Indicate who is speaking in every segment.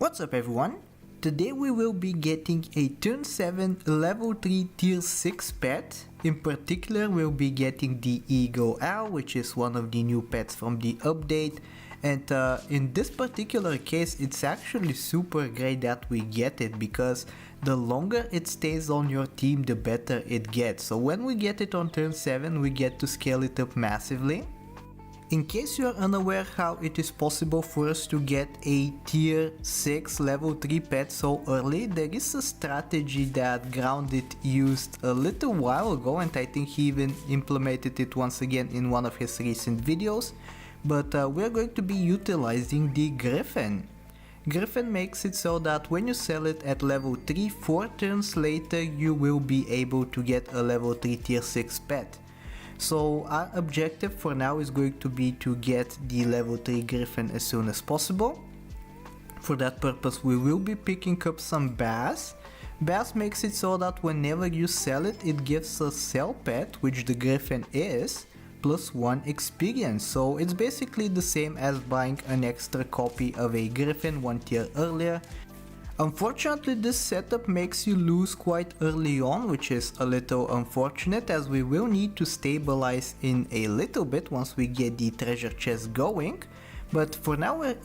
Speaker 1: What's up everyone? Today we will be getting a turn 7 level 3 tier 6 pet. In particular we'll be getting the Eagle Owl, which is one of the new pets from the update. And in this particular case it's actually super great that we get it, because the longer it stays on your team the better it gets. So when we get it on turn 7 we get to scale it up massively. In case you are unaware how it is possible for us to get a tier 6 level 3 pet so early, there is a strategy that Grounded used a little while ago, and I think he even implemented it once again in one of his recent videos. But we're going to be utilizing the Griffin. Griffin makes it so that when you sell it at level 3, 4 turns later you will be able to get a level 3 tier 6 pet. So our objective for now is going to be to get the level 3 Griffin as soon as possible. For that purpose we will be picking up some Bass. Bass makes it so that whenever you sell it, it gives a sell pet, which the Griffin is, plus 1 experience. So it's basically the same as buying an extra copy of a Griffin 1 tier earlier. Unfortunately this setup makes you lose quite early on, which is a little unfortunate, as we will need to stabilize in a little bit once we get the treasure chest going. But for now we're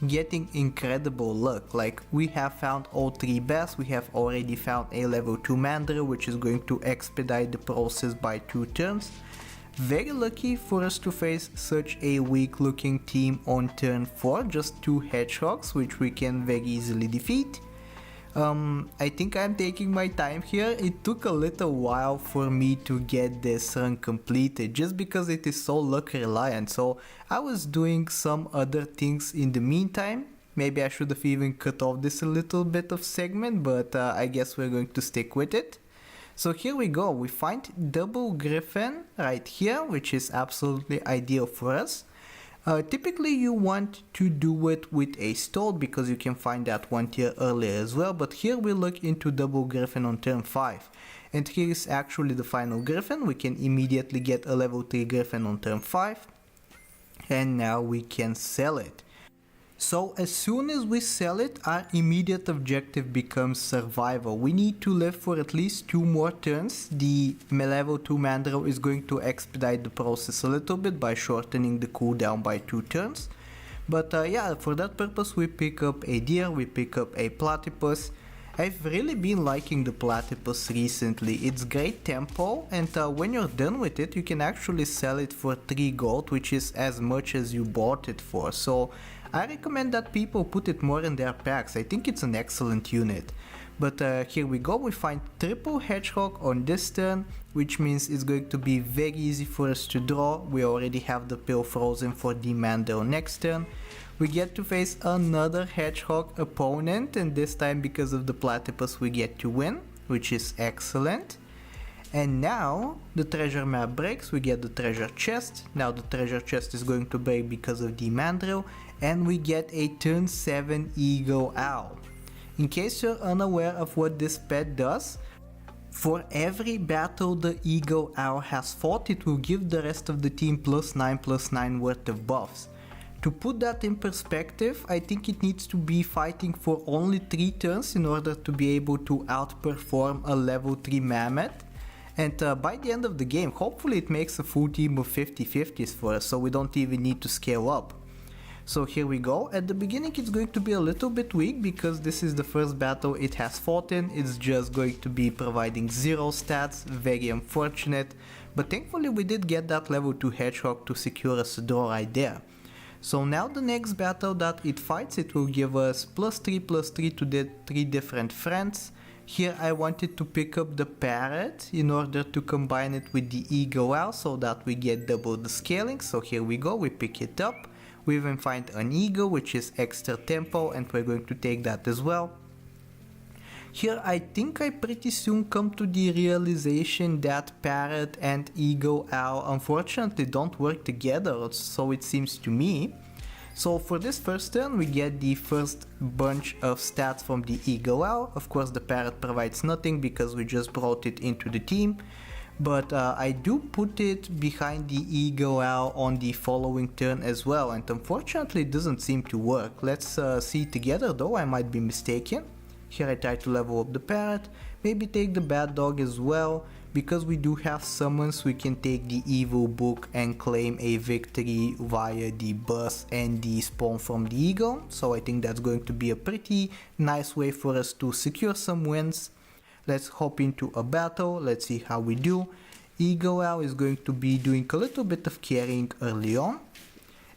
Speaker 1: getting incredible luck. Like, we have found all 3 bass, we have already found a level 2 mandrill, which is going to expedite the process by 2 turns. Very lucky for us to face such a weak looking team on turn 4, just 2 hedgehogs which we can very easily defeat. I think I'm taking my time here. It took a little while for me to get this run completed, just because it is so luck reliant, so I was doing some other things in the meantime. Maybe I should have even cut off this a little bit of segment, but I guess we're going to stick with it. So here we go, we find double Griffin right here, which is absolutely ideal for us. Typically you want to do it with a stall, because you can find that 1 tier earlier as well, but here we look into double Griffin on turn 5. And here is actually the final Griffin. We can immediately get a level 3 Griffin on turn 5. And now we can sell it. So as soon as we sell it, our immediate objective becomes survival. We need to live for at least 2 more turns. The level 2 mandrill is going to expedite the process a little bit by shortening the cooldown by 2 turns. But yeah, for that purpose we pick up a deer, we pick up a platypus. I've really been liking the platypus recently. It's great tempo, and when you're done with it you can actually sell it for 3 gold, which is as much as you bought it for. So I recommend that people put it more in their packs. I think it's an excellent unit. But here we go, we find triple hedgehog on this turn, which means it's going to be very easy for us to draw. We already have the pill frozen for the mandrill next turn. We get to face another hedgehog opponent, and this time because of the platypus we get to win, which is excellent. And now the treasure map breaks, we get the treasure chest. Now the treasure chest is going to break because of the mandrill, and we get a turn 7 Eagle Owl. In case you're unaware of what this pet does, for every battle the Eagle Owl has fought, it will give the rest of the team +9/+9 worth of buffs. To put that in perspective, I think it needs to be fighting for only 3 turns in order to be able to outperform a level 3 mammoth. And by the end of the game, hopefully it makes a full team of 50/50s for us, so we don't even need to scale up. So here we go. At the beginning it's going to be a little bit weak, because this is the first battle it has fought in. It's just going to be providing 0 stats, very unfortunate. But thankfully we did get that level 2 hedgehog to secure us a draw right there. So now the next battle that it fights, it will give us +3/+3 to the 3 different friends. Here I wanted to pick up the parrot in order to combine it with the Eagle Owl so that we get double the scaling. So here we go, we pick it up. We even find an eagle, which is extra tempo, and we're going to take that as well. Here I think I pretty soon come to the realization that parrot and Eagle Owl unfortunately don't work together, so it seems to me. So for this first turn we get the first bunch of stats from the Eagle Owl. Of course the parrot provides nothing because we just brought it into the team. but I do put it behind the Eagle Owl on the following turn as well, and unfortunately it doesn't seem to work. Let's see together though, I might be mistaken. Here I try to level up the parrot, maybe take the bad dog as well. Because we do have summons, we can take the evil book and claim a victory via the bus and the spawn from the eagle. So I think that's going to be a pretty nice way for us to secure some wins. Let's hop into a battle, let's see how we do. Eagle Owl is going to be doing a little bit of carrying early on.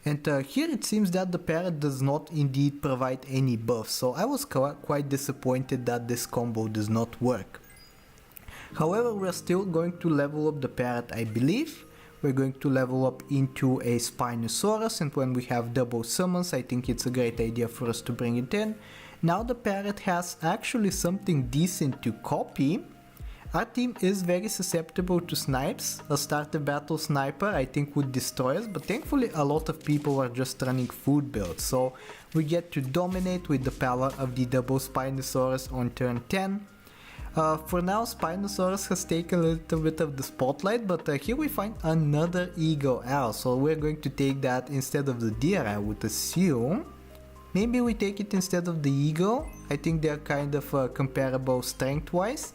Speaker 1: And here it seems that the parrot does not indeed provide any buffs, so I was quite disappointed that this combo does not work. However, we're still going to level up the parrot, I believe. We're going to level up into a Spinosaurus, and when we have double summons, I think it's a great idea for us to bring it in. Now the parrot has actually something decent to copy. Our team is very susceptible to snipes. A starter battle sniper I think would destroy us, but thankfully a lot of people are just running food builds, so we get to dominate with the power of the double Spinosaurus on turn 10. For now, Spinosaurus has taken a little bit of the spotlight, but here we find another Eagle Owl, so we're going to take that instead of the deer, I would assume. Maybe we take it instead of the eagle. I think they're kind of comparable strength-wise.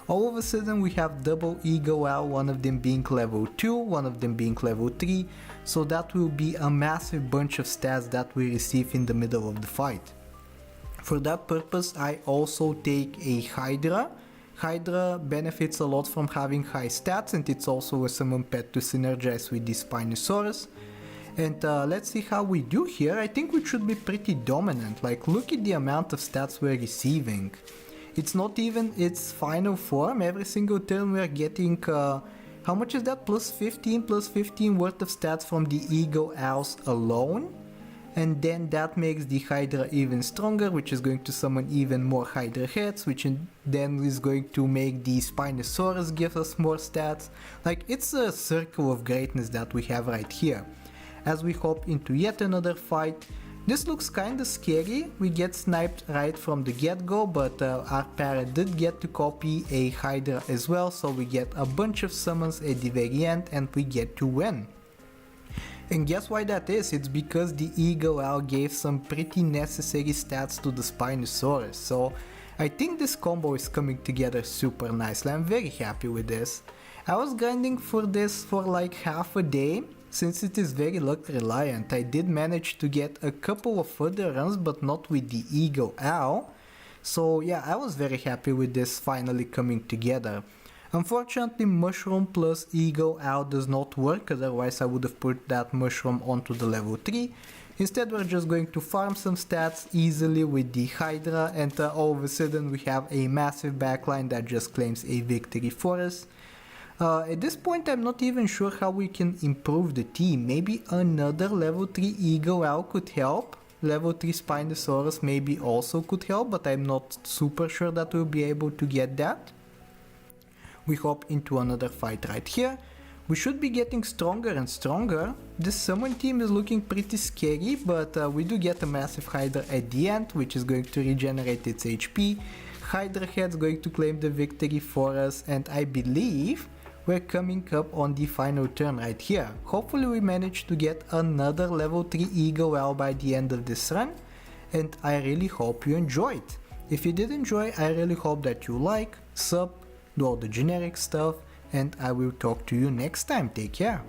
Speaker 1: All of a sudden we have double Eagle Owl, one of them being level 2, one of them being level 3, so that will be a massive bunch of stats that we receive in the middle of the fight. For that purpose, I also take a Hydra. Hydra benefits a lot from having high stats, and it's also a summon pet to synergize with the Spinosaurus. And let's see how we do here. I think we should be pretty dominant. Like, look at the amount of stats we're receiving. It's not even its final form. Every single turn we're getting, how much is that? Plus 15 worth of stats from the Eagle Owls alone. And then that makes the Hydra even stronger, which is going to summon even more Hydra heads, which then is going to make the Spinosaurus give us more stats. Like, it's a circle of greatness that we have right here. As we hop into yet another fight, this looks kinda scary. We get sniped right from the get-go, but our parrot did get to copy a Hydra as well, so we get a bunch of summons at the very end and we get to win. And guess why that is? It's because the Eagle Owl gave some pretty necessary stats to the Spinosaurus, so I think this combo is coming together super nicely. I'm very happy with this. I was grinding for this for like half a day. Since it is very luck reliant, I did manage to get a couple of further runs, but not with the Eagle Owl. So yeah, I was very happy with this finally coming together. Unfortunately, Mushroom plus Eagle Owl does not work, otherwise I would have put that Mushroom onto the level 3. Instead, we're just going to farm some stats easily with the Hydra, and all of a sudden we have a massive backline that just claims a victory for us. At this point, I'm not even sure how we can improve the team. Maybe another level 3 Eagle Owl could help. Level 3 Spinosaurus maybe also could help, but I'm not super sure that we'll be able to get that. We hop into another fight right here. We should be getting stronger and stronger. This summon team is looking pretty scary, but we do get a massive Hydra at the end, which is going to regenerate its HP. Hydra head's going to claim the victory for us, and I believe we're coming up on the final turn right here. Hopefully we manage to get another level 3 Eagle Owl by the end of this run, and I really hope you enjoyed. If you did enjoy, I really hope that you like, sub, do all the generic stuff, and I will talk to you next time. Take care.